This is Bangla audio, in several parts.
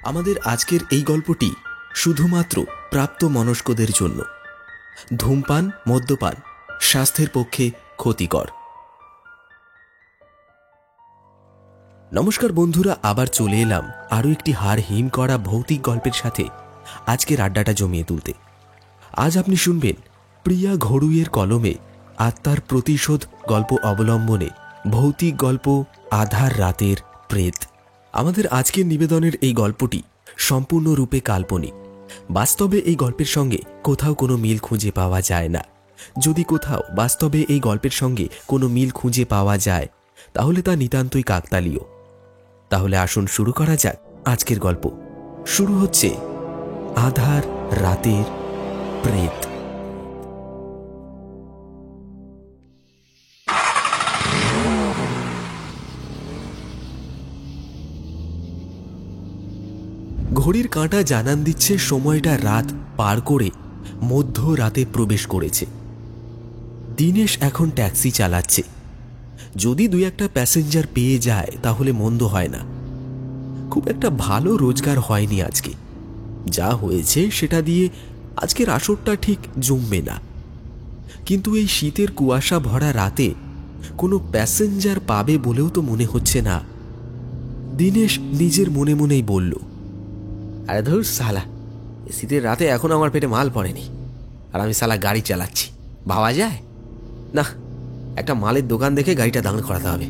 আমাদের আজকের এই গল্পটি শুধুমাত্র প্রাপ্ত মনস্কদের জন্য। ধূমপান, মদ্যপান স্বাস্থ্যের পক্ষে ক্ষতিকর। নমস্কার বন্ধুরা, আবার চলে এলাম আরও একটি হাড় হিম করা ভৌতিক গল্পের সাথে আজকের আড্ডাটা জমিয়ে তুলতে। আজ আপনি শুনবেন প্রিয়া ঘড়ুইয়ের কলমে আত্মার প্রতিশোধ গল্প অবলম্বনে ভৌতিক গল্প আধার রাতের প্রেত। আমাদের আজকের নিবেদনের এই গল্পটি সম্পূর্ণরূপে কাল্পনিক। বাস্তবে এই গল্পের সঙ্গে কোথাও কোনো মিল খুঁজে পাওয়া যায় না। যদি কোথাও বাস্তবে এই গল্পের সঙ্গে কোনো মিল খুঁজে পাওয়া যায় তাহলে তা নিতান্তই কাকতালীয়। তাহলে আসুন শুরু করা যাক আজকের গল্প। শুরু হচ্ছে আধার রাতের প্রেত। ঘড়ির কাঁটা জানান দিচ্ছে সময়টা রাত পার করে মধ্যরাতে প্রবেশ করেছে। দিনেশ এখন ট্যাক্সি চালাচ্ছে। যদি দুই একটা প্যাসেঞ্জার পেয়ে যায় তাহলে মন্দ হয় না। খুব একটা ভালো রোজগার হয়নি আজকে। যা হয়েছে সেটা দিয়ে আজকের আসরটা ঠিক জমবে না। কিন্তু এই শীতের কুয়াশা ভরা রাতে কোনো প্যাসেঞ্জার পাবে বলেও তো মনে হচ্ছে না। দিনেশ নিজের মনে মনেই বলল, আরে ধুর সালা, শীতের রাতে এখন আমার পেটে মাল পড়েনি আর আমি সালা গাড়ি চালাচ্ছি। ভাবা যায় না, একটা মালের দোকান দেখে গাড়িটা দাঁড় করাতে হবে।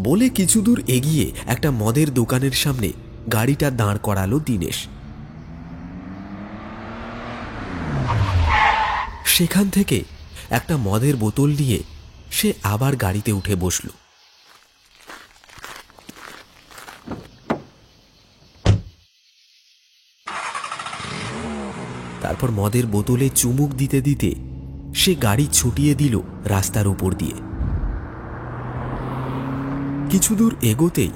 বলে কিছু দূর এগিয়ে একটা মদের দোকানের সামনে গাড়িটা দাঁড় করালো দিনেশ। সেখান থেকে একটা মদের বোতল নিয়ে সে আবার গাড়িতে উঠে বসল। তারপর মদের বোতলে চুমুক দিতে দিতে সে গাড়ি ছুটিয়ে দিল রাস্তার উপর দিয়ে। কিছু দূর এগোতেই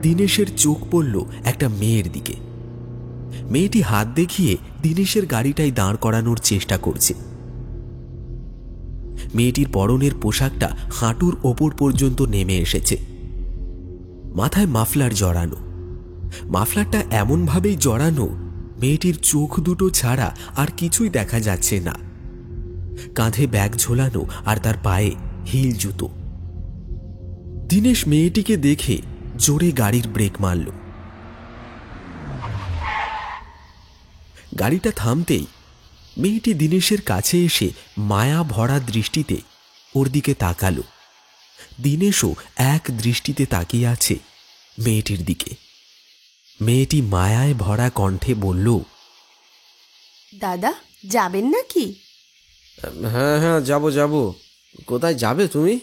দিনেশের চোখ পড়ল একটা মেয়ের দিকে। মেয়েটি হাত দেখিয়ে দিনেশের গাড়িটাই দাঁড় করানোর চেষ্টা করছে। মেয়েটির পরনের পোশাকটা হাঁটুর ওপর পর্যন্ত নেমে এসেছে। মাথায় মাফলার জড়ানো। মাফলারটা এমনভাবেই জড়ানো মেয়েটির চোখ দুটো ছাড়া আর কিছুই দেখা যাচ্ছে না। কাঁধে ব্যাগ ঝোলানো আর তার পায়ে হিল জুতো। দিনেশ মেয়েটিকে দেখে জোরে গাড়ির ব্রেক মারল। গাড়িটা থামতেই মেয়েটি দিনেশের কাছে এসে মায়া ভরা দৃষ্টিতে ওর দিকে তাকালো। দিনেশও এক দৃষ্টিতে তাকিয়ে আছে মেয়েটির দিকে। মেয়েটি মায়ায় ভরা কণ্ঠে বলল, দাদা যাবেন নাকি? হ্যাঁ হ্যাঁ, যাবো যাবো। কোথায় যাবে তুমি?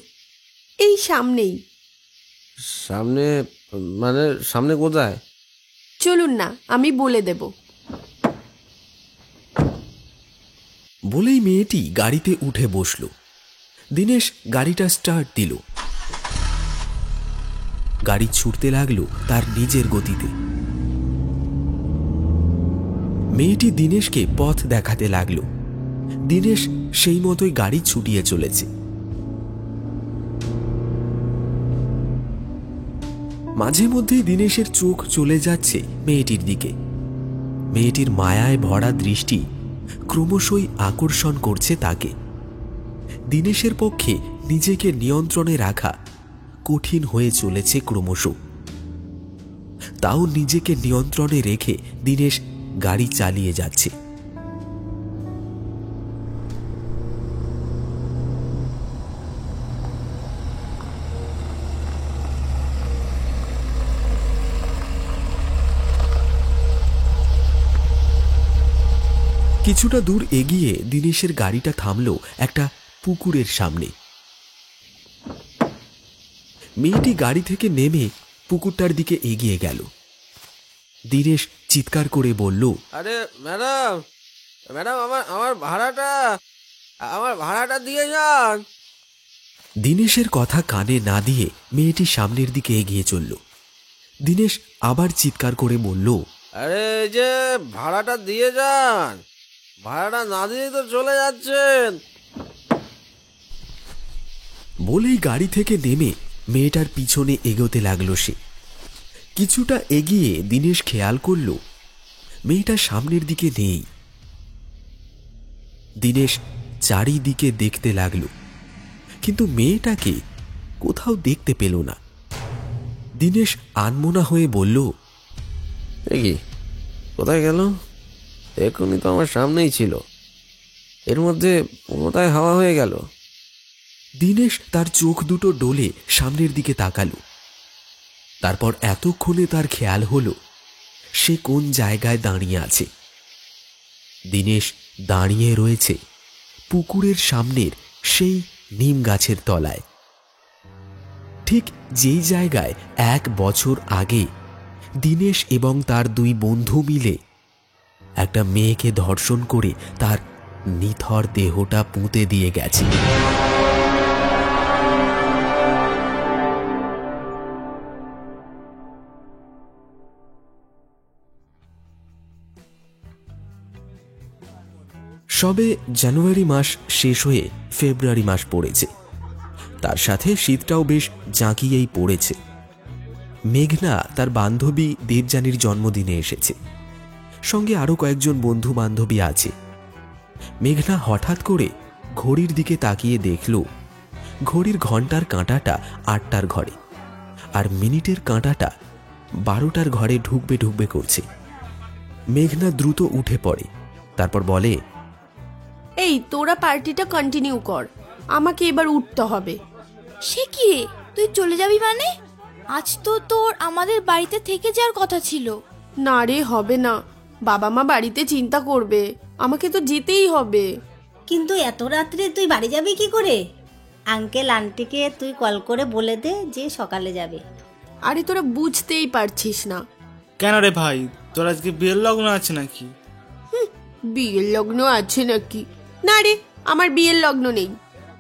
এই সামনেই। সামনে মানে সামনে কোথায়? চলুন না, আমি বলে দেব। বলেই মেয়েটি গাড়িতে উঠে বসল। দিনেশ গাড়িটা স্টার্ট দিল। গাড়ি ছুটতে লাগলো তার নিজের গতিতে। মেয়েটি দিনেশকে পথ দেখাতে লাগলো। দিনেশ সেই মতোই গাড়ি ছুটিয়ে চলেছে। মাঝে মধ্যেই দিনেশের চোখ চলে যাচ্ছে মেয়েটির দিকে। মেয়েটির মায়ায় ভরা দৃষ্টি ক্রমশই আকর্ষণ করছে তাকে। দিনেশের পক্ষে নিজেকে নিয়ন্ত্রণে রাখা কঠিন হয়ে চলেছে ক্রমশ। তাও নিজেকে নিয়ন্ত্রণে রেখে দিনেশ গাড়ি চালিয়ে যাচ্ছে। কিছুটা দূর এগিয়ে দিনেশের গাড়িটা থামলো একটা পুকুরের সামনে। মেয়েটি গাড়ি থেকে নেমে পুকুরটার দিকে এগিয়ে গেল। দিনেশ চিৎকার করে বলল, আরে ম্যাডাম, ম্যাডাম আমার ভাড়াটা দিয়ে যান। দিনেশের কথা কানে না দিয়ে মেয়েটি সামনের দিকে এগিয়ে চলল। দিনেশ আবার চিৎকার করে বলল, আরে যে ভাড়াটা দিয়ে যান, ভাড়াটা না দিয়ে তো চলে যাচ্ছেন। বলেই গাড়ি থেকে নেমে মেয়েটার পিছনে এগোতে লাগলো সে। কিছুটা এগিয়ে দীনেশ খেয়াল করল মেয়েটা সামনের দিকে নেই। দীনেশ চারিদিকে দেখতে লাগল, কিন্তু মেয়েটাকে কোথাও দেখতে পেল না। দীনেশ আনমনা হয়ে বলল, কি কোথায় গেল? এখনই তো আমার সামনেই ছিল, এর মধ্যে কোথায় হাওয়া হয়ে গেল? দীনেশ তার চোখ দুটো ডোলে সামনের দিকে তাকালো। তারপর এতক্ষণে তার খেয়াল হলো সে কোন জায়গায় দাঁড়িয়ে আছে। দীনেশ দাঁড়িয়ে রয়েছে পুকুরের সামনের সেই নিম গাছের তলায়, ঠিক যেই জায়গায় 1 বছর আগে দীনেশ এবং তার 2 বন্ধু মিলে একটা মেয়েকে ধর্ষণ করে তার নিথর দেহটা পুঁতে দিয়ে গেছে। সবে জানুয়ারি মাস শেষ হয়ে ফেব্রুয়ারি মাস পড়েছে, তার সাথে শীতটাও বেশ জাঁকিয়েই পড়েছে। মেঘনা তার বান্ধবী দেবযানীর জন্মদিনে এসেছে, সঙ্গে আরো কয়েকজন বন্ধু বান্ধবী আছে। মেঘনা হঠাৎ করে ঘড়ির দিকে তাকিয়ে দেখল ঘড়ির ঘন্টার কাঁটাটা 8টার ঘরে, আর মিনিটের কাঁটাটা 12টার ঘরে ঢুকবে ঢুকবে করছে। মেঘনা দ্রুত উঠে পড়ে, তারপর বলে, এই তোরা পার্টিটা কন্টিনিউ কর, আমাকে এবার উঠতে হবে। সে কি রে, তুই চলে যাবি মানে? আজ তো তোর আমাদের বাড়িতে থেকে যাওয়ার কথা ছিল। না রে, হবে না, বাবা মা বাড়িতে চিন্তা করবে, আমাকে তো যেতেই হবে। কিন্তু এত রাত্রে তুই বাড়ি যাবি কি করে? আঙ্কেল আন্টিকে তুই কল করে বলে দে যে সকালে যাবে। আরে তোরা বুঝতেই পারছিস না। কেন রে ভাই, তোর আজকে বিয়ের লগ্ন আছে নাকি? বিয়ের লগ্ন আছে নাকি? না রে, আমার বিয়ের লগ্ন নেই।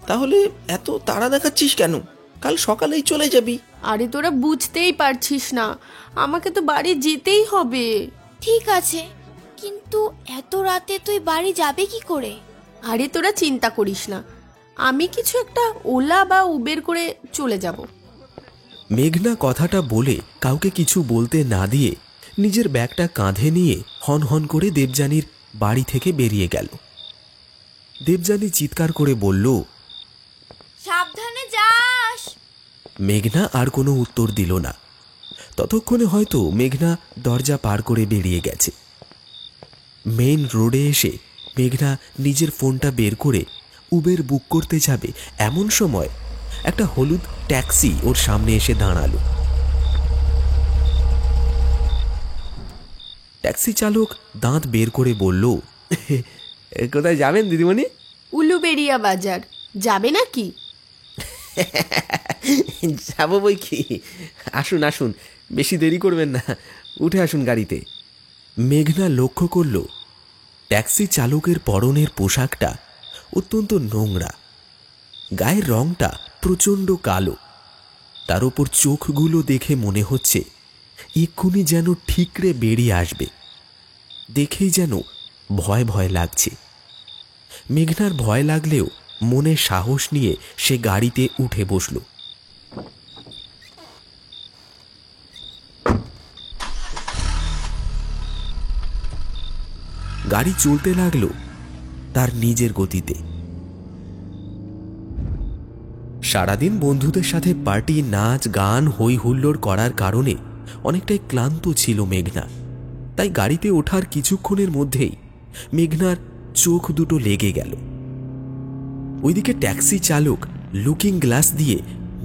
তাহলে এত তাড়া দেখাচ্ছিস কেন? কাল সকালেই চলে যাবি। আরে তোরা বুঝতেই পারছিস না, আমাকে তো বাড়ি যেতেই হবে। ঠিক আছে, কিন্তু এত রাতে তুই বাড়ি যাবে কি করে? আরে তোরা চিন্তা করিস না, আমি কিছু একটা ওলা বা উবের করে চলে যাব। মেঘনা কথাটা বলে কাউকে কিছু বলতে না দিয়ে নিজের ব্যাগটা কাঁধে নিয়ে হন হন করে দেবযানীর বাড়ি থেকে বেরিয়ে গেল। দেবযানী চিৎকার করে বলল, সাবধানে যাস। মেঘনা আর কোনো উত্তর দিল না। ততক্ষণে হয়তো মেঘনা দরজা পার করে বেরিয়ে গেছে। মেইন রোডে এসে মেঘনা নিজের ফোনটা বের করে উবের বুক করতে যাবে, এমন সময় একটা হলুদ ট্যাক্সি ওর সামনে এসে দাঁড়ালো। ট্যাক্সি চালক দাঁত বের করে বলল, কোথায় যাবেন দিদিমণি? উলুবেড়িয়া বাজার যাবে নাকি? যাবো বই কি, আসুন আসুন, বেশি দেরি করবেন না, উঠে আসুন গাড়িতে। মেঘনা লক্ষ্য করল ট্যাক্সি চালকের পরনের পোশাকটা অত্যন্ত নোংরা, গায়ের রংটা প্রচণ্ড কালো, তার উপর চোখগুলো দেখে মনে হচ্ছে এক্ষুনি যেন ঠিকরে বেরিয়ে আসবে। দেখেই যেন ভয় ভয় লাগছে। মেঘনার ভয় লাগলেও মনে সাহস নিয়ে সে গাড়িতে উঠে বসল। গাড়ি চলতে লাগলো তার নিজের গতিতে। সারাদিন বন্ধুদের সাথে পার্টি, নাচ, গান, হই হুল্লোড় করার কারণে অনেকটাই ক্লান্ত ছিল মেঘনা। তাই গাড়িতে ওঠার কিছুক্ষণের মধ্যেই মেঘনার চোখ দুটো লেগে গেল। ওইদিকে ট্যাক্সি চালক লুকিং গ্লাস দিয়ে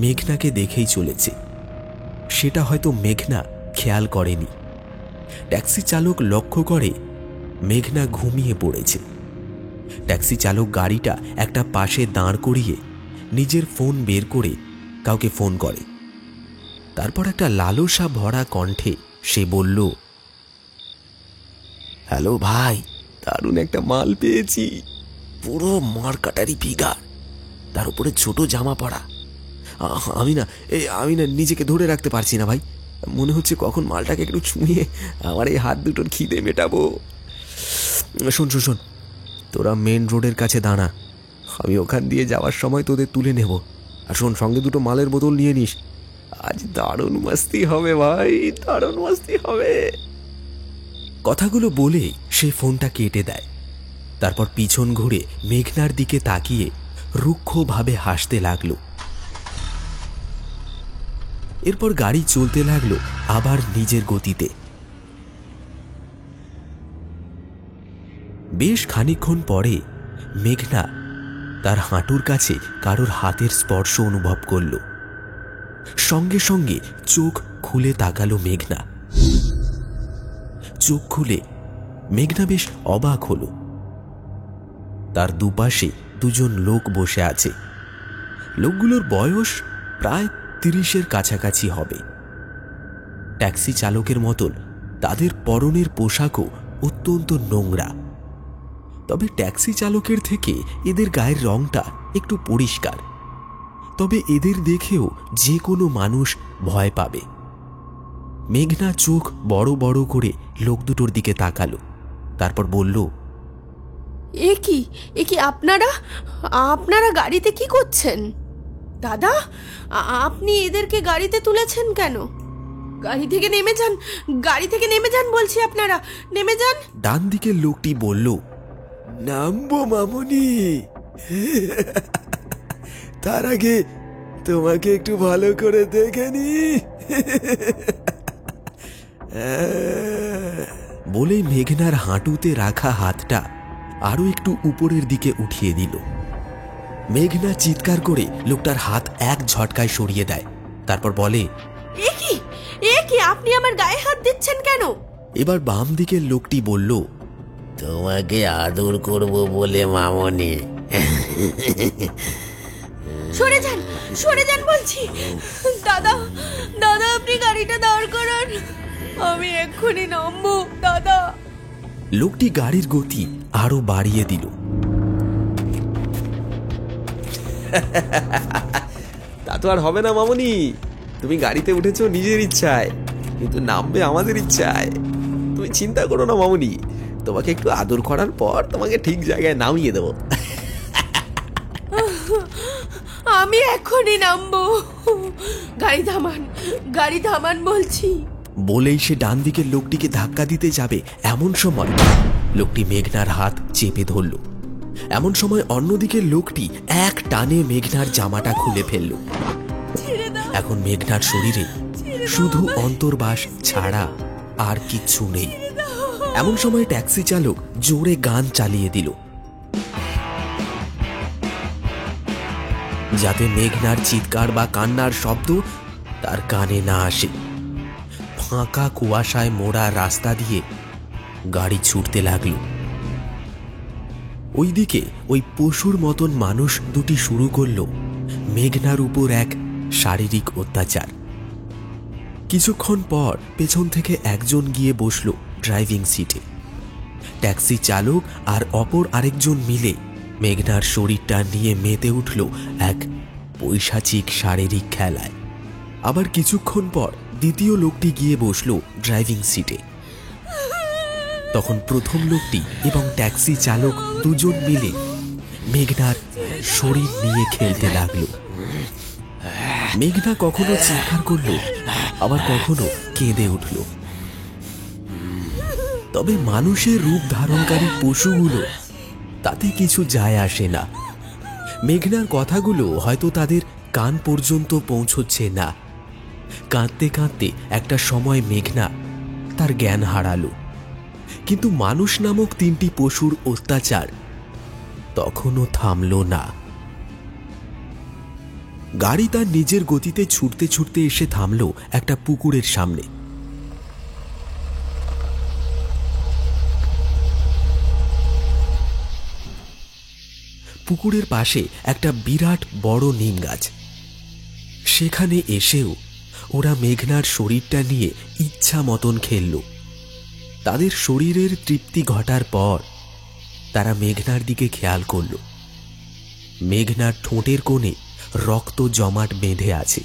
মেঘনাকে দেখেই চলেছে। সেটা হয়তো মেঘনা খেয়াল করেনি। ট্যাক্সি চালক লক্ষ্য করে মেঘনা ঘুমিয়ে পড়েছে। ট্যাক্সি চালক গাড়িটা একটা পাশে দাঁড় করিয়ে নিজের ফোন বের করে কাউকে ফোন করে। তারপর একটা লালসা ভরা কণ্ঠে সে বলল, হ্যালো ভাই, দারুণ একটা মাল পেয়েছি। পুরো মারকাটারি ফিগার, তার উপরে ছোট জামা পরা। আমি না নিজেকে ধরে রাখতে পারছি না ভাই, মনে হচ্ছে কখন মালটাকে একটু ছুঁয়ে আমার এই হাত দুটোর খিদে মেটাবো। শোন শোন শোন, তোরা মেন রোডের কাছে দাঁড়া, আমি ওখান দিয়ে যাওয়ার সময় তোদের তুলে নেব। আর শোন, সঙ্গে দুটো মালের বোতল নিয়ে নিস, আজ দারুণ মাস্তি হবে ভাই, দারুণ মাস্তি হবে। কথাগুলো বলেই সে ফোনটা কেটে দেয়। তারপর পিছন ঘুরে মেঘনার দিকে তাকিয়ে রুক্ষভাবে হাসতে লাগলো। এরপর গাড়ি চলতে লাগলো আবার নিজের গতিতে। বেশ খানিকক্ষণ পরে মেঘনা তার হাঁটুর কাছে কারোর হাতের স্পর্শ অনুভব করল। সঙ্গে সঙ্গে চোখ খুলে তাকালো মেঘনা। চোখ খুলে মেঘনা বেশ অবাক হল। তার দুপাশে দুজন লোক বসে আছে। লোকগুলোর বয়স প্রায় 30-এর কাছাকাছি হবে। ট্যাক্সি চালকের মতন তাদের পরনের পোশাকও অত্যন্ত নোংরা। তবে ট্যাক্সি চালকের থেকে এদের গায়ের রংটা একটু পরিষ্কার। তবে এদের দেখেও যে কোনো মানুষ ভয় পাবে। মেঘনা চোখ বড় বড় করে লোক দুটোর দিকে তাকালো। তারপর বলল, এ কি আপনারা গাড়িতে কি করছেন? দাদা, আপনি এদেরকে গাড়িতে তুলেছেন কেন? গাড়ি থেকে নেমে যান বলছি, আপনারা নেমে যান। ডান দিকের লোকটি বলল, নামবো মামুনি, তার আগে তোমাকে একটু ভালো করে দেখে নি। বলেই মেঘনার হাঁটুতে রাখা হাতটা আরো একটু উপরের দিকে উঠিয়ে দিল। মেঘনা চিৎকার করে লোকটার হাত এক ঝটকায় সরিয়ে দেয়। তারপর বলে, এ কি আপনি আমার গায়ে হাত দিচ্ছেন কেন? এবার বাম দিকের লোকটি বলল, তোমাকে আদর করব বলে মামনি। সরে যান বলছি। দাদা, আপনি গাড়িটা দাঁড় করান, আমি এক্ষুনি নামবো। দাদা। লোকটি গাড়ির গতি আরো বাড়িয়ে দিল। তা তো আর হবে না মামুনি, তুমি গাড়িতে উঠেছো নিজের ইচ্ছায়, কিন্তু নামবে আমাদের ইচ্ছায়। তুমি চিন্তা করো না মামুনি, তোমাকে একটু আদর করার পর তোমাকে ঠিক জায়গায় নামিয়ে দেবো। আমি এক্ষুনি নামবো। গাড়ি থামান বলছি। বলেই সে ডান দিকের লোকটিকে ধাক্কা দিতে যাবে, এমন সময় লোকটি মেঘনার হাত চেপে ধরল। এমন সময় অন্যদিকের লোকটি এক টানে মেঘনার জামাটা খুলে ফেলল। এখন মেঘনার শরীরে শুধু অন্তর্বাস ছাড়া আর কিচ্ছু নেই। এমন সময় ট্যাক্সি চালক জোরে গান চালিয়ে দিল, যাতে মেঘনার চিৎকার বা কান্নার শব্দ তার কানে না আসে। ফাঁকা কুয়াশায় মোড়া রাস্তা দিয়ে গাড়ি ছুটতে লাগলো। ওইদিকে ওই পশুর মতন মানুষ দুটি শুরু করলো মেঘনার উপর এক শারীরিক অত্যাচার। কিছুক্ষণ পর পেছন থেকে একজন গিয়ে বসল ড্রাইভিং সিটে। ট্যাক্সি চালক আর অপর আরেকজন মিলে মেঘনার শরীরটা নিয়ে মেতে উঠল এক পৈশাচিক শারীরিক খেলায়। আবার কিছুক্ষণ পর দ্বিতীয় লোকটি গিয়ে বসল ড্রাইভিং সিটে। তখন প্রথম লোকটি এবং ট্যাক্সি চালক দুজন মিলে মেঘনার শরীর নিয়ে খেলতে লাগলো। মেঘনা কখনো চিৎকার করল, আবার কখনো কেঁদে উঠল। তবে মানুষের রূপ ধারণকারী পশুগুলো তাতে কিছু যায় আসে না। মেঘনার কথাগুলো হয়তো তাদের কান পর্যন্ত পৌঁছচ্ছে না। কাঁদতে কাঁদতে একটা সময় মেঘনা তার জ্ঞান হারালো। কিন্তু মানুষ নামক তিনটি পশুর অত্যাচার তখনও থামল না। গাড়ি তার নিজের গতিতে ছুটতে ছুটতে এসে থামল একটা পুকুরের সামনে। পুকুরের পাশে একটা বিরাট বড় নিম গাছ। সেখানে এসেও ওরা মেঘনার শরীরটা নিয়ে ইচ্ছা মতন খেলল। তাদের শরীরের তৃপ্তি ঘটার পর তারা মেঘনার দিকে খেয়াল করল। মেঘনার ঠোঁটের কোণে রক্ত জমাট বেঁধে আছে।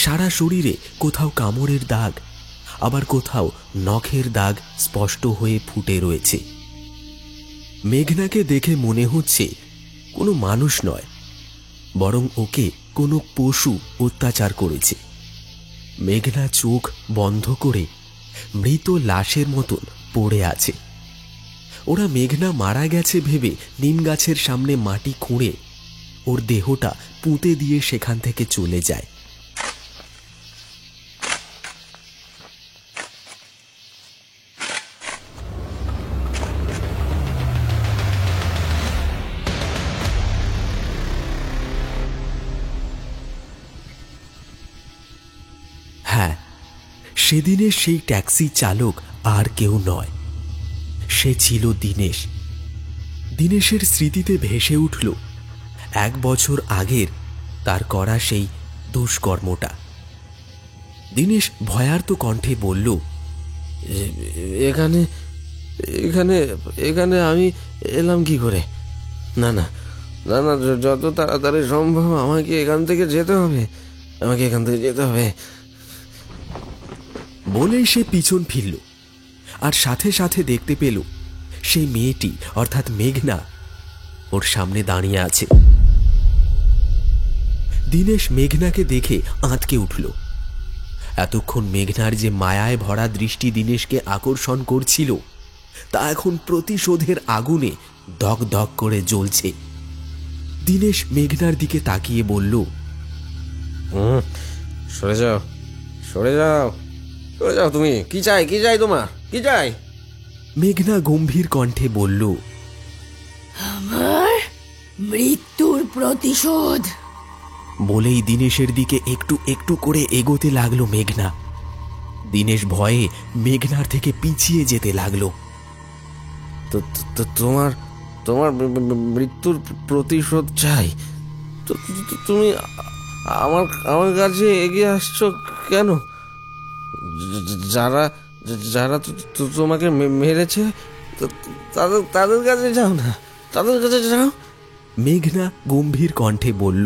সারা শরীরে কোথাও কামড়ের দাগ, আবার কোথাও নখের দাগ স্পষ্ট হয়ে ফুটে রয়েছে। মেঘনাকে দেখে মনে হচ্ছে কোনো মানুষ নয়, বরং ওকে কোনো পশু অত্যাচার করেছে। মেঘনা চোখ বন্ধ করে মৃত লাশের মতন পড়ে আছে। ওরা মেঘনা মারা গেছে ভেবে নিম গাছের সামনে মাটি খুঁড়ে ওর দেহটা পুঁতে দিয়ে সেখান থেকে চলে যায়। হ্যাঁ, সেদিনের সেই ট্যাক্সি চালক আর কেউ নয়, সে ছিল দীনেশ। দীনেশের স্মৃতিতে ভেসে উঠল 1 বছর আগের তার করা সেই দুষ্কর্মটা। দীনেশ ভয়ার্ত কণ্ঠে বলল, এখানে এখানে এখানে আমি এলাম কি করে? না না না না, যত তাড়াতাড়ি সম্ভব আমাকে এখান থেকে যেতে হবে, আমাকে এখান থেকে যেতে হবে। বলেই সে পিছন ফিরল, আর সাথে সাথে দেখতে পেল সেই মেয়েটি অর্থাৎ মেঘনা ওর সামনে দাঁড়িয়ে আছে। দীনেশ মেঘনাকে দেখে আঁতকে উঠল। এতক্ষণ মেঘনার যে মায়ায় ভরা দৃষ্টি দীনেশকে আকর্ষণ করছিল, তা এখন প্রতিশোধের আগুনে দগ দগ করে জ্বলছে। দীনেশ মেঘনার দিকে তাকিয়ে বলল, সরে যাও, সরে যাও, সরে যাও। তুমি কি চাই? কি চাই তোমার? কি চাই? মেঘনা গম্ভীর কণ্ঠে বলল, আমার মৃত্যুর প্রতিশোধ। বলেই দীনেশের দিকে একটু একটু করে এগোতে লাগলো মেঘনা। দীনেশ ভয়ে মেঘনার থেকে পিছিয়ে যেতে লাগলো। তোমার তোমার মৃত্যুর প্রতিশোধ চাই? তুমি আমার আমার কাছে এগিয়ে আসছো কেন? যারা যারা তোমাকে মেরেছে তাদের কাছে যাও না, তাদের কাছে যাও। মেঘনা গম্ভীর কণ্ঠে বলল,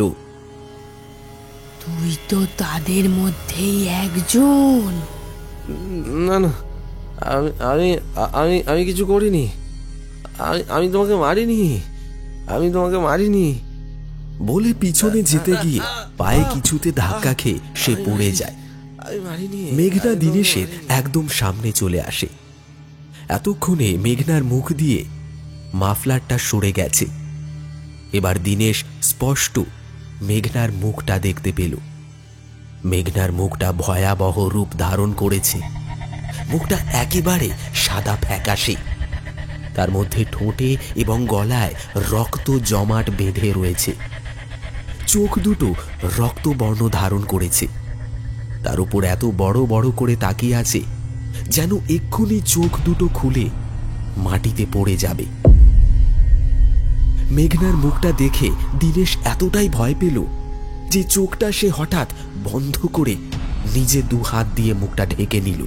তুই তো তাদের মধ্যেই একজন। না না, আমি আমি আমি কিছু করিনি, আমি তোমাকে মারিনি, আমি তোমাকে মারিনি। বলে পিছনে যেতে গিয়ে পায়ে কিছুতে ধাক্কা খেয়ে সে পড়ে যায়। আমি মারিনি। মেঘনা দীনেশের একদম সামনে চলে আসে। এতক্ষণে মেঘনার মুখ দিয়ে মাফলারটা সরে গেছে। এবার দীনেশ স্পষ্ট মেঘনার মুখটা দেখতে পেল। মেঘনার মুখটা ভয়াবহ রূপ ধারণ করেছে। মুখটা একেবারে সাদা ফ্যাকাশে, তার মধ্যে ঠোঁটে এবং গলায় রক্ত জমাট বেঁধে রয়েছে। চোখ দুটো রক্তবর্ণ ধারণ করেছে, তার উপর এত বড় বড় করে তাকিয়ে আছে যেন এক্ষুনি চোখ দুটো খুলে মাটিতে পড়ে যাবে। মেঘনার মুখটা দেখে দীনেশ এতটাই ভয় পেল যে চোখটা সে হঠাৎ বন্ধ করে নিজে 2 হাত দিয়ে মুখটা ঢেকে নিল।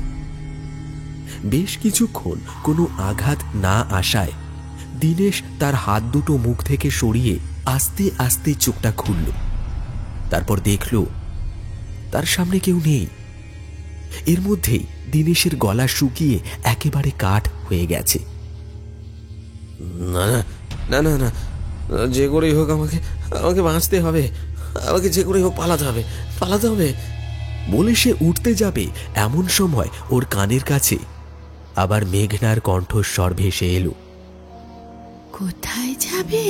বেশ কিছুক্ষণ কোনো আঘাত না আসায় দীনেশ তার হাত দুটো মুখ থেকে সরিয়ে আস্তে আস্তে চোখটা খুলল। তারপর দেখল তার সামনে কেউ নেই। এর মধ্যেই দীনেশের গলা শুকিয়ে একেবারে কাঠ হয়ে গেছে। না না না না, যে করেই হোক আমাকে আমাকে বাঁচতে হবে, আমাকে যে করেই হোক পালাতে হবে, পালাতে হবে। বলে সে উঠতে যাবে, এমন সময় ওর কানের কাছে আবার মেঘনার কণ্ঠস্বর ভেসে এলো, কোথায় যাবে?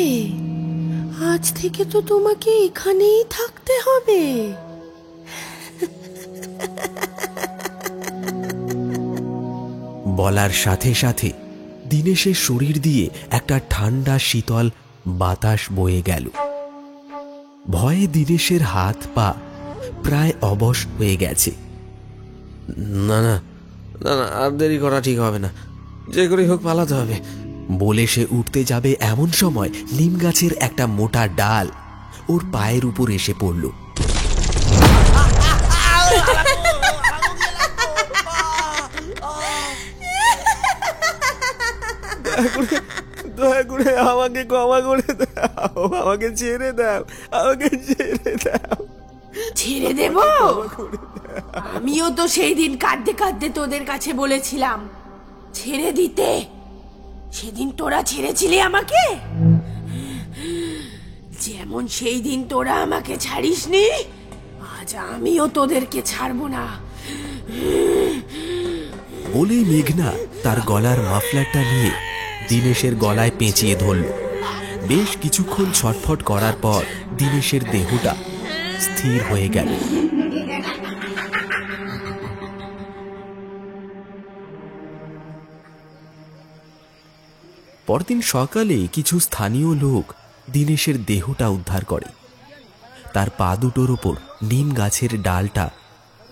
আজ থেকে তো তোমাকে এখানেই থাকতে হবে। বলার সাথে সাথে দীনেশের শরীর দিয়ে একটা ঠান্ডা শীতল বাতাস বয়ে গেল। ভয়ে দীনেশের হাত পা প্রায় অবশ হয়ে গেছে। না না না না, আর দেরি করা ঠিক হবে না, যে করেই হোক পালাতে হবে। বলে সে উঠতে যাবে, এমন সময় নিম গাছের একটা মোটা ডাল ওর পায়ের উপর এসে পড়ল। দয়া করে আমাকে ক্ষমা করে দাও, আমাকে ছেড়ে দাও, আমাকে ছেড়ে দাও। ছেড়ে দেব? আমিও তো সেই দিন কাঁদতে কাঁদতে তোদের কাছে বলেছিলাম ছেড়ে দিতে। সেদিন তোরা ছেড়েছিলি আমাকে, যেমন সেই দিন তোরা আমাকে ছাড়িসনি, আজ আজ আমিও তোদেরকে ছাড়বো না। বলেই মেঘনা তার গলার মাফলারটা নিয়ে দীনেশের গলায় পেঁচিয়ে ধরল। বেশ কিছুক্ষণ ছটফট করার পর দীনেশের দেহটা স্থির হয়ে গেল। পরদিন সকালে কিছু স্থানীয় লোক দীনেশের দেহটা উদ্ধার করে। তার পা দুটোর ওপর নিম গাছের ডালটা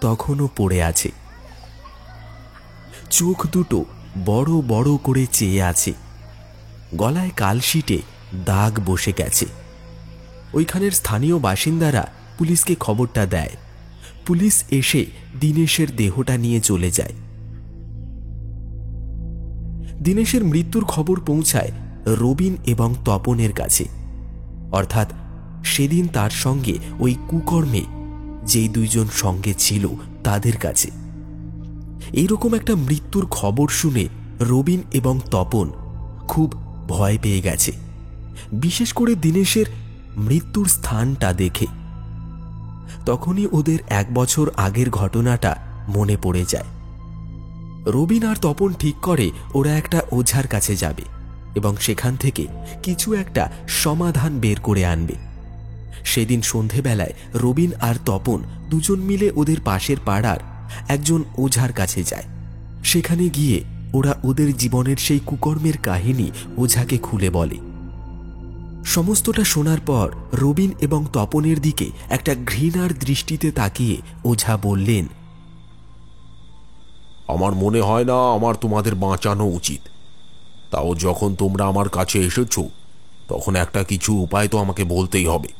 তখনও পড়ে আছে। চোখ দুটো বড় বড় করে চেয়ে আছে। গলায় কালশিটে দাগ বসে গেছে। ওইখানের স্থানীয় বাসিন্দারা পুলিশকে খবরটা দেয়। পুলিশ এসে দীনেশের দেহটা নিয়ে চলে যায়। দীনেশের মৃত্যুর খবর পৌঁছায় রবিন এবং তপনের কাছে, অর্থাৎ সেদিন তার সঙ্গে ওই কুকর্মে যেই দুইজন সঙ্গে ছিল তাদের কাছে। এইরকম একটা মৃত্যুর খবর শুনে রবিন এবং তপন খুব ভয় পেয়ে গেছে, বিশেষ করে দীনেশের মৃত্যুর স্থানটা দেখে। তখনই ওদের 1 বছর আগের ঘটনাটা মনে পড়ে যায়। রবিন আর তপন ঠিক করে ওরা একটা ওঝার কাছে যাবে এবং সেখান থেকে কিছু একটা সমাধান বের করে আনবে। সেদিন সন্ধেবেলায় রবিন আর তপন দুজন মিলে ওদের পাশের পাড়ার একজন ওঝার কাছে যায়। সেখানে গিয়ে ওরা ওদের জীবনের সেই কুকর্মের কাহিনী ওঝাকে খুলে বলে। সমস্তটা শোনার পর রবিন এবং তপনের দিকে একটা ঘৃণার দৃষ্টিতে তাকিয়ে ওঝা বললেন, আমার মনে হয় না আমার তোমাদের বাঁচানো উচিত। তাও যখন তোমরা আমার কাছে এসেছো তখন একটা কিছু উপায় তো আমাকে বলতেই হবে।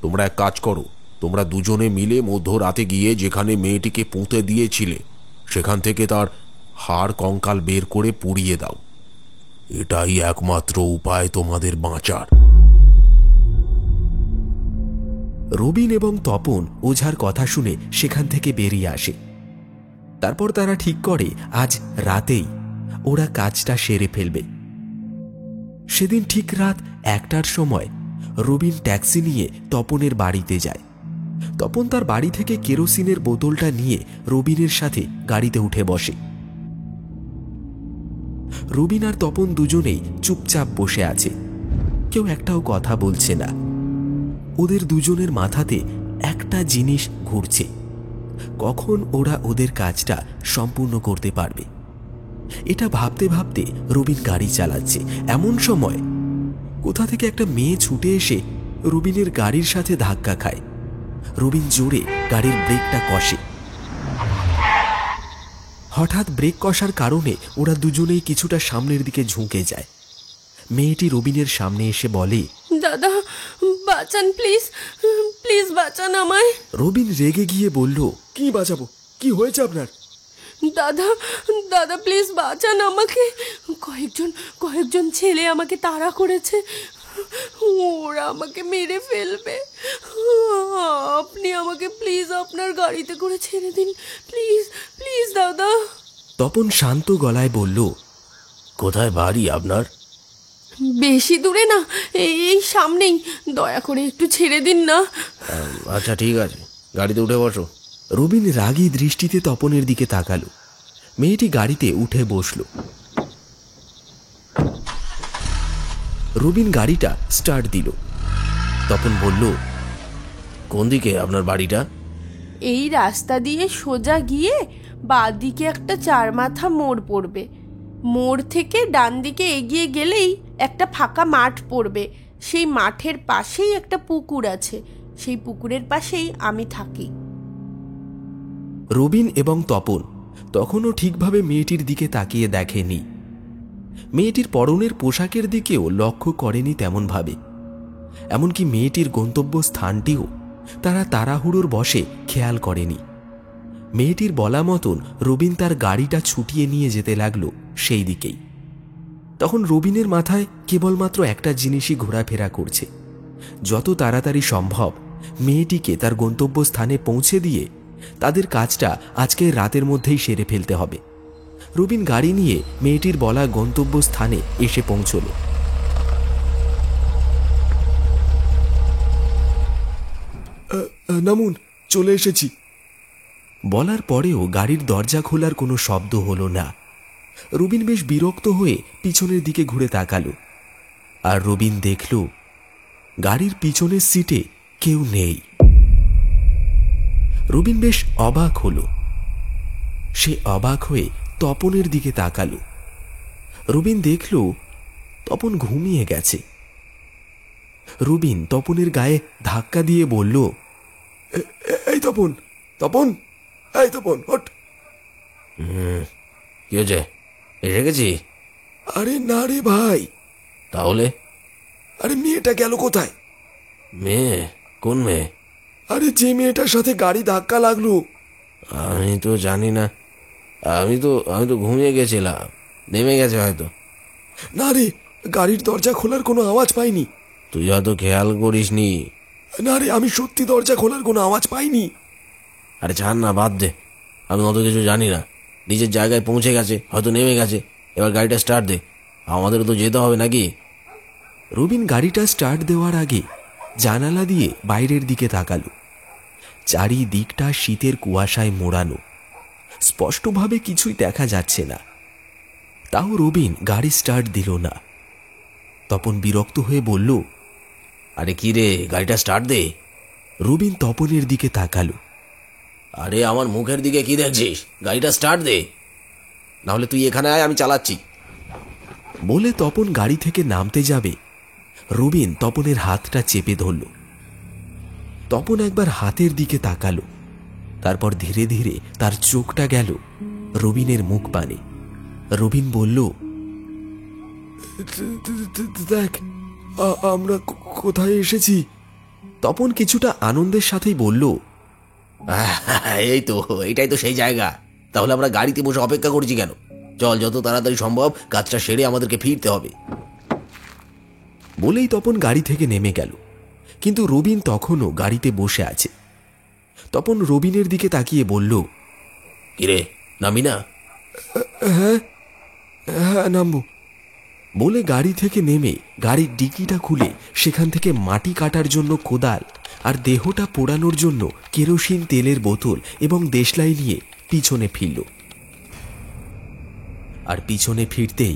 তোমরা এক কাজ করো, তোমরা দুজনে মিলে মধ্যরাতে গিয়ে যেখানে মেয়েটিকে পুঁতে দিয়েছিলে সেখান থেকে তার হাড় কঙ্কাল বের করে পুড়িয়ে দাও। এটাই একমাত্র উপায় তোমাদের বাঁচার। রবিন এবং তপন ওঝার কথা শুনে সেখান থেকে বেরিয়ে আসে। তারপর তারা ঠিক করে আজ রাতেই ওরা কাজটা সেরে ফেলবে। সেদিন ঠিক রাত 1টার সময় রবিন ট্যাক্সি নিয়ে তপনের বাড়িতে যায়। তপন তার বাড়ি থেকে কেরোসিনের বোতলটা নিয়ে রবিনের সাথে গাড়িতে উঠে বসে। রবিন আর তপন দুজনেই চুপচাপ বসে আছে, কেউ একটাও কথা বলছে না। ওদের দুজনের মাথাতে একটা জিনিস ঘুরছে, কখন ওরা ওদের কাজটা সম্পূর্ণ করতে পারবে। এটা ভাবতে ভাবতে রবিন গাড়ি চালাচ্ছে। এমন সময় কোথা থেকে একটা মেয়ে ছুটে এসে রবিনের গাড়ির সাথে ধাক্কা খায়। রবিন জোরে গাড়ির ব্রেকটা কষে। হঠাৎ ব্রেক কষার কারণে ওরা দুজনেই কিছুটা সামনের দিকে ঝুঁকে যায়। মেয়েটি রবিনের সামনে এসে বলে, দাদা বাঁচান, প্লিজ প্লিজ বাঁচান আমায়। রবিন রেগে গিয়ে বলল, কি বাঁচাবো? কি হয়েছে আপনার? দাদা দাদা প্লিজ বাঁচান আমাকে। কয়েকজন ছেলে আমাকে তাড়া করেছে, ওরা আমাকে মেরে ফেলবে। আপনি আমাকে প্লিজ আপনার গাড়িতে করে ছেড়ে দিন, প্লিজ প্লিজ দাদা। তপন শান্ত গলায় বলল, কোথায় বাড়ি আপনার? বেশি দূরে না, এই সামনেই, দয়া করে একটু ছেড়ে দিন না। আচ্ছা ঠিক আছে, গাড়িতে উঠে বসো। রবিন রাগী দৃষ্টিতে তপনের দিকে তাকালো। মেয়েটি গাড়িতে উঠে বসল। রবিন গাড়িটা স্টার্ট দিল। তপন বলল, কোন দিকে আপনার বাড়িটা? এই রাস্তা দিয়ে সোজা গিয়ে বাঁ দিকে একটা 4 মাথা মোড় পড়বে। মোড় থেকে ডান দিকে এগিয়ে গেলেই একটা ফাঁকা মাঠ পড়বে। সেই মাঠের পাশেই একটা পুকুর আছে, সেই পুকুরের পাশেই আমি থাকি। রবিন এবং তপন তখনও ঠিকভাবে মেয়েটির দিকে তাকিয়ে দেখেনি। মেয়েটির পরনের পোশাকের দিকেও লক্ষ্য করেনি তেমনভাবে। এমনকি মেয়েটির গন্তব্য স্থানটিও তারা তাড়াহুড়োর বশে খেয়াল করেনি। মেয়েটির বলা মতন রবিন তার গাড়িটা ছুটিয়ে নিয়ে যেতে লাগলো সেই দিকেই। তখন রবিনের মাথায় কেবলমাত্র একটা জিনিসই ঘোরাফেরা করছে, যত তাড়াতাড়ি সম্ভব মেয়েটিকে তার গন্তব্যস্থানে পৌঁছে দিয়ে তাদের কাজটা আজকে রাতের মধ্যেই সেরে ফেলতে হবে। রবিন গাড়ি নিয়ে মেয়েটির বলা গন্তব্যস্থানে এসে পৌঁছল। নামুন, চলে এসেছি। বলার পরেও গাড়ির দরজা খোলার কোনো শব্দ হলো না। রবিন বেশ বিরক্ত হয়ে পিছনের দিকে ঘুরে তাকালো, আর রবিন দেখল গাড়ির পিছনের সিটে কেউ নেই। রবিন বেশ অবাক হলো। সে অবাক হয়ে তপনের দিকে তাকালো। রবিন দেখল তপন ঘুমিয়ে গেছে। রবিন তপনের গায়ে ধাক্কা দিয়ে বলল, এই তপন, তপন, এই তপন, হট। কি হয়েছে, এসে গেছি? আরে না রে ভাই। তাহলে? আরে মেয়েটা গেল কোথায়? মেয়ে? কোন মেয়ে? আরে যে মেয়েটার সাথে গাড়ি ধাক্কা লাগলো। আমি তো জানি না, আমি তো ঘুমিয়ে গেছিলাম, নেমে গেছে হয়তো। না রে, গাড়ির দরজা খোলার কোনো আওয়াজ পাইনি। তুই হয়তো খেয়াল করিসনি। না রে, আমি সত্যি দরজা খোলার কোনো আওয়াজ পাইনি। আরে ছাড় না, বাদ দে, আমি অত কিছু জানি না। নিজের জায়গায় পৌঁছে গেছে, হয়তো নেমে গেছে। এবার গাড়িটা স্টার্ট দে, আমাদেরও তো যেতে হবে নাকি? রবিন গাড়িটা স্টার্ট দেওয়ার আগে জানালা দিয়ে বাইরের দিকে তাকালো। চারিদিকটা শীতের কুয়াশায় মোড়ানো, স্পষ্টভাবে কিছুই দেখা যাচ্ছে না। তাও রবিন গাড়ি স্টার্ট দিল না। তপন বিরক্ত হয়ে বলল, আরে কি রে, গাড়িটা স্টার্ট দে। রবিন তপনের দিকে তাকালো। আরে আমার মুখের দিকে কি দেখছিস? গাড়িটা স্টার্ট দে, নাহলে তুই এখানে আয়, আমি চালাচ্ছি। বলে তপন গাড়ি থেকে নামতে যাবে, রবিন তপনের হাতটা চেপে ধরল। তপন একবার হাতের দিকে তাকালো, তারপর ধীরে ধীরে তার চোখটা গেল রবিনের মুখ পানে। রবিন বলল, দেখ আমরা কোথায় এসেছি। তপন কিছুটা আনন্দের সাথেই বলল, এই তো, এইটাই তো সেই জায়গা। তাহলে আমরা গাড়িতে বসে অপেক্ষা করছি কেন? চল, যত তাড়াতাড়ি সম্ভব কাজটা সেরে আমাদেরকে ফিরতে হবে। বলেই তপন গাড়ি থেকে নেমে গেল, কিন্তু রবিন তখনও গাড়িতে বসে আছে। তপন রবিনের দিকে তাকিয়ে বলল, কিরে, নামি না? হ্যাঁ হ্যাঁ, নামবো। বলে গাড়ি থেকে নেমে গাড়ির ডিকিটা খুলে সেখান থেকে মাটি কাটার জন্য কোদাল আর দেহটা পোড়ানোর জন্য কেরোসিন তেলের বোতল এবং দেশলাই নিয়ে পিছনে ফিরল। আর পিছনে ফিরতেই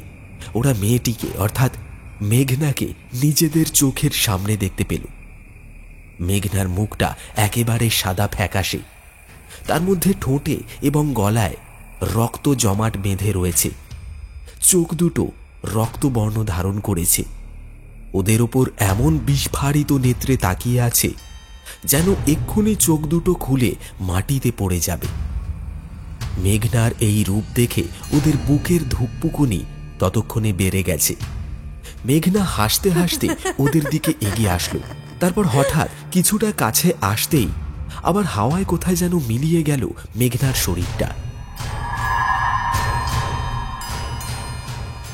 ওরা মেয়েটিকে, অর্থাৎ মেঘনাকে নিজেদের চোখের সামনে দেখতে পেল। মেঘনার মুখটা একেবারে সাদা ফ্যাকাশে, তার মধ্যে ঠোঁটে এবং গলায় রক্ত জমাট বেঁধে রয়েছে। চোখ দুটো রক্তবর্ণ ধারণ করেছে। ওদের ওপর এমন বিস্ফারিত নেত্রে তাকিয়ে আছে যেন এক্ষুনি চোখ দুটো খুলে মাটিতে পড়ে যাবে। মেঘনার এই রূপ দেখে ওদের বুকের ধুকপুকুনি ততক্ষণে বেড়ে গেছে। মেঘনা হাসতে হাসতে ওদের দিকে এগিয়ে আসলো। তারপর হঠাৎ কিছুটা কাছে আসতেই আবার হাওয়ায় কোথায় যেন মিলিয়ে গেল মেঘনার শরীরটা।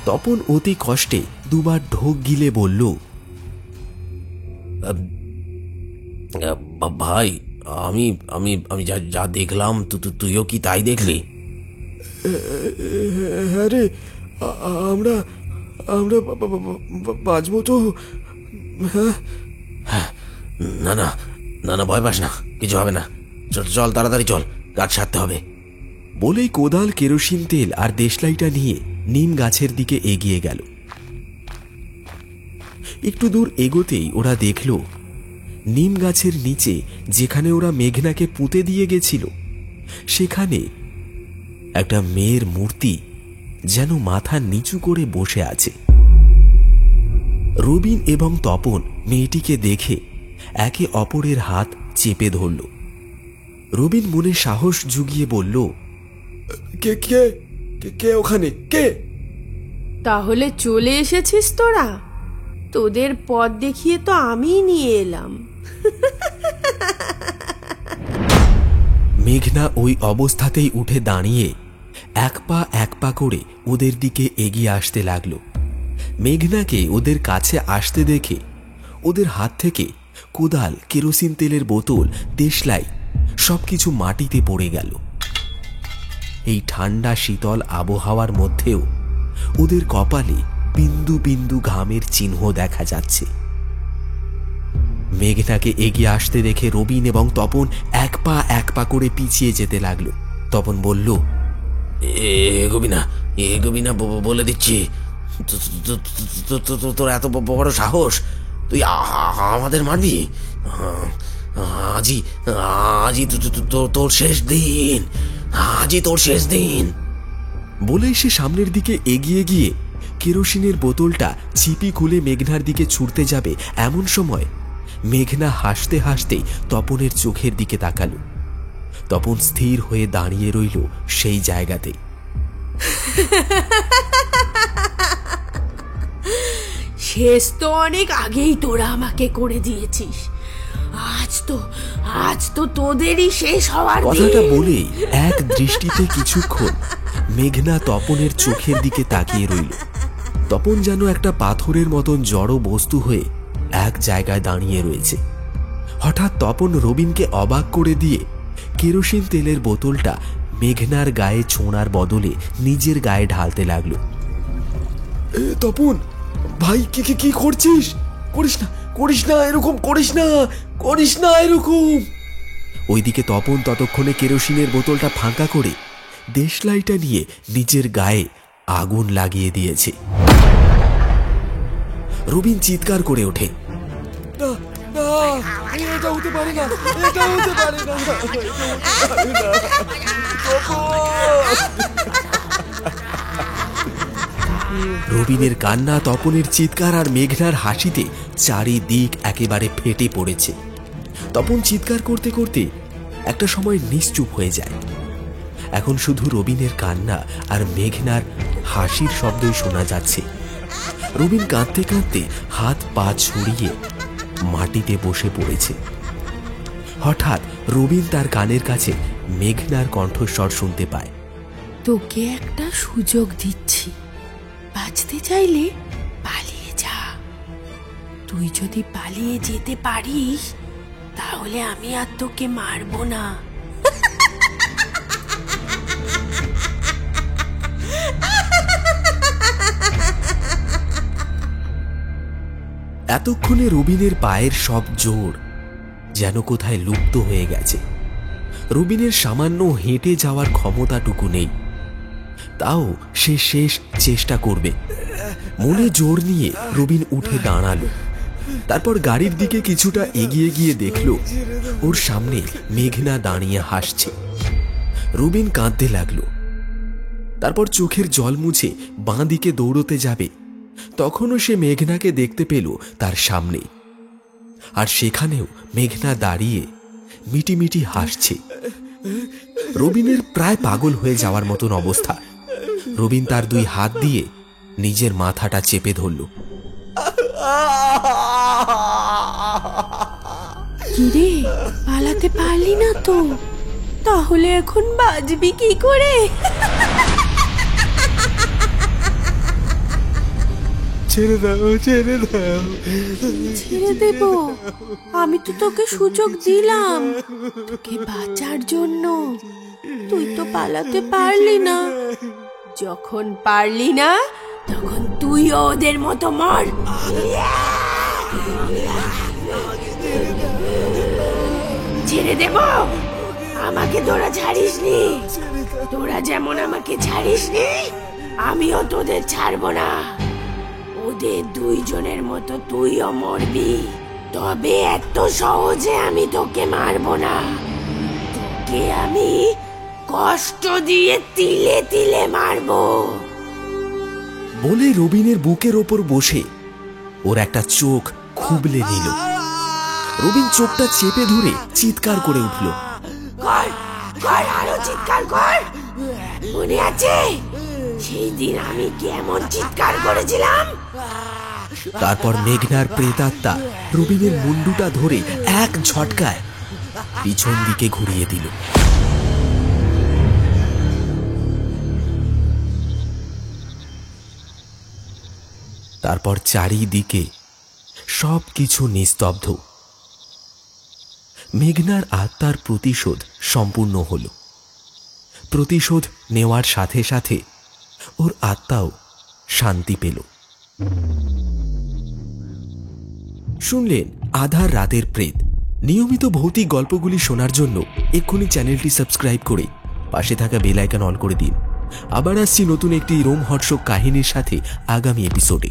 তপন অতি কষ্টে দুবার ঢোক গিলে বলল, ভাই, আমি আমি আমি যা দেখলাম, তুইও কি তাই দেখলি? হ্যাঁ রে, আমরা আমরা বাঁচবো তো? হ্যাঁ। না না না না, ভয় পাস না, কিছু হবে না। চল তাড়াতাড়ি চল, কাজ সারতে হবে। বলেই কোদাল, কেরোসিন তেল আর দেশলাইটা নিয়ে নিম গাছের দিকে এগিয়ে গেল। একটু দূর এগোতেই ওরা দেখল নিম গাছের নিচে, যেখানে ওরা মেঘনাকে পুঁতে দিয়ে গেছিল, সেখানে একটা মেয়ের মূর্তি যেন মাথা নিচু করে বসে আছে। রবিন এবং তপন মেয়েটিকে দেখে একে অপরের হাত চেপে ধরল। রবিন মনে সাহস জুগিয়ে বলল, কে কে কে ওখানে, কে? তাহলে চলে এসেছিস তোরা? তোদের পথ দেখিয়ে তো আমিই নিয়ে এলাম। মেঘনা ওই অবস্থাতেই উঠে দাঁড়িয়ে এক পা করে ওদের দিকে এগিয়ে আসতে লাগলো। মেঘনাকে ওদের কাছে আসতে দেখে ওদের হাত থেকে কোদাল, কেরোসিন তেলের বোতল, দেশলাই সবকিছু মাটিতে পড়ে গেল। এই ঠান্ডা শীতল আবহাওয়ার মধ্যেও ওদের কপালে বিন্দু বিন্দু ঘামের চিহ্ন দেখা যাচ্ছে। মেঘনাকে এগিয়ে আসতে দেখে রবিন এবং তপন এক পা করে পিছিয়ে যেতে লাগলো। তপন বলল, এগোবি না, বলে দিচ্ছি। তোর এত বড় সাহস, তুই আমাদের মারবি? আজই তোর শেষ দিন, আজই তোর শেষ দিন। বলেই সে সামনের দিকে এগিয়ে গিয়ে কেরোসিনের বোতলটা ছিপি খুলে মেঘনার দিকে ছুটতে যাবে। এমন সময় মেঘনা হাসতে হাসতে তপনের চোখের দিকে তাকালো। তপন স্থির হয়ে দাঁড়িয়ে রইল সেই জায়গাতে। শেষ তো অনেক আগেই তোরা আমাকে করে দিয়েছিস, আজ তো তোদেরই শেষ হওয়ার কথাটা দিন। বলেই এক দৃষ্টিতে কিছুক্ষণ মেঘনা তপনের চোখের দিকে তাকিয়ে রইল। তপন যেন একটা পাথরের মতন জড় বস্তু হয়ে এক জায়গায় দাঁড়িয়ে রয়েছে। হঠাৎ তপন রবিনকে অবাক করে দিয়ে কেরোসিন তেলের বোতলটা মেঘনার গায়ে ছোঁড়ার বদলে নিজের গায়ে ঢালতে লাগলো। তপন ভাই, কি করছিস? করিস না এরকম, করিস না এরকম। ওইদিকে তপন ততক্ষণে কেরোসিনের বোতলটা ফাঁকা করে দেশলাইটা নিয়ে নিজের গায়ে আগুন লাগিয়ে দিয়েছে। রবিন চিৎকার করে ওঠে, রবিনের কান্না, তপনের চিৎকার আর মেঘনার হাসিতে চারিদিক একেবারে ফেটে পড়েছে। তপন চিৎকার করতে করতে একটা সময় নিশ্চুপ হয়ে যায়। এখন শুধু রবিনের কান্না আর মেঘনার হাসির শব্দই শোনা যাচ্ছে। রবিন কাঁদতে কাঁদতে হাত পা ছড়িয়ে মাটিতে বসে পড়েছে। হঠাৎ রবিন তার কানের কাছে মেঘনার কণ্ঠস্বর শুনতে পায়, তোকে একটা সুযোগ দিচ্ছি, বাঁচতে চাইলে পালিয়ে যা। তুই যদি পালিয়ে যেতে পারিস তাহলে আমি আর তোকে মারবো না। এতক্ষণে রবিনের পায়ের সব জোর যেন কোথায় লুপ্ত হয়ে গেছে। রবিনের সামান্য হেঁটে যাওয়ার ক্ষমতাটুকু নেই, তাও সে শেষ চেষ্টা করবে। মনে জোর নিয়ে রবিন উঠে দাঁড়ালো। তারপর গাড়ির দিকে কিছুটা এগিয়ে গিয়ে দেখল ওর সামনে মেঘনা দাঁড়িয়ে হাসছে। রবিন কাঁদতে লাগলো। তারপর চোখের জল মুছে বাঁ দিকে দৌড়তে যাবে, তখনও সে মেঘনাকে দেখতে পেল তার সামনে। আর সেখানেও মেঘনা দাঁড়িয়ে মিটিমিটি হাসছে। রবিনের প্রায় পাগল হয়ে যাওয়ার মতন অবস্থা। রবিন তার দুই হাত দিয়ে নিজের মাথাটা চেপে ধরল। কিরে, পালাতে পারলি না তো? তাহলে এখন বাঁচবি কি করে? ছেড়ে দাও। ছেড়ে দেব? আমি তো তোকে সুযোগ দিলাম তোকে বাঁচার জন্য। তুই তো পালাতে পারলি না। যখন পারলি না তখন তুইও ওদের মতো মর। ছেড়ে দেব? আমাকে তোরা ছাড়িসনি। তোরা যেমন আমাকে ছাড়িসনি, আমিও তোদের ছাড়বো না। ওদের দুইজনের মতো তুইও মরবি। তবে এত সহজে আমি তোকে মারবো না। তোকে আমি কষ্ট দিয়ে তিলে তিলে মারবো। বলে রবিনের বুকের ওপর বসে ওর একটা চোখ খুবলে নিল। রবিন চোখটা চেপে ধরে চিৎকার করে উঠল, কর, আরো চিৎকার কর। মনে আছে সেই দিন আমি কেমন চিৎকার করেছিলাম? তারপর মেঘনার প্রেতাত্মা রবিনের মুন্ডুটা ধরে এক ঝটকায় পিছন দিকে ঘুরিয়ে দিল। তারপর চারিদিকে সবকিছু নিস্তব্ধ। মেঘনার আত্মার প্রতিশোধ সম্পূর্ণ হল। প্রতিশোধ নেওয়ার সাথে সাথে ওর আত্মাও শান্তি পেল। শুনলেন আধার রাতের প্রেত। নিয়মিত ভৌতিক গল্পগুলি শোনার জন্য এক্ষুনি চ্যানেলটি সাবস্ক্রাইব করে পাশে থাকা বেল আইকন অন করে দিন। আবার আসছি নতুন একটি রোমহর্ষক কাহিনীর সাথে আগামী এপিসোডে।